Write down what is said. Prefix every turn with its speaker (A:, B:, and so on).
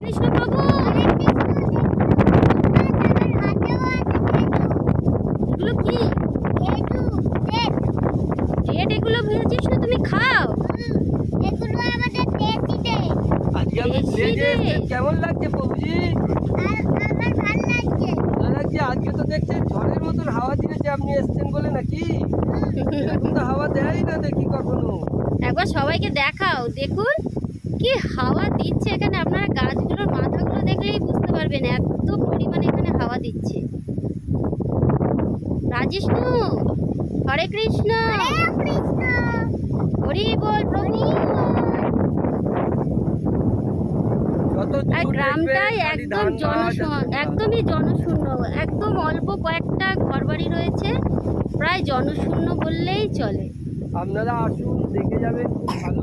A: কৃষ্ণ প্রভু, এগুলো কি? ডেট এগুলো ভেজেছিস না, তুমি খাও।
B: আজকে আমি লেজে এসেছি, কেমন লাগছে প্রভুজি? ভালো লাগছে। আজকে তো দেখছি ঝড়ের মতন হাওয়া দিয়েছে, আপনি এসছেন বলে নাকি? এখন তো হাওয়া দেয় না দেখি কখনো।
A: একবার সবাইকে দেখাও, দেখুন কি হাওয়া দিচ্ছে এখানে। আপনারা গাছগুলোর মাথাগুলো দেখলেই বুঝতে পারবেন এত পরিমাণে এখানে হাওয়া দিচ্ছে। রাজিষ্ণু, হরে কৃষ্ণ, হরি বল প্রভু।
B: যত
A: আর
B: দূর
A: গ্রামটাই
B: দেখবেন খালি
A: একদম
B: ধান গাছ আর ধান গাছ।
A: একদমই জনশূন্য। একদম অল্প কয়েকটা ঘরবাড়ি রয়েছে, প্রায় জনশূন্য বললেই চলে।
B: আপনারা আসুন, দেখে যাবেন, খুব ভালো।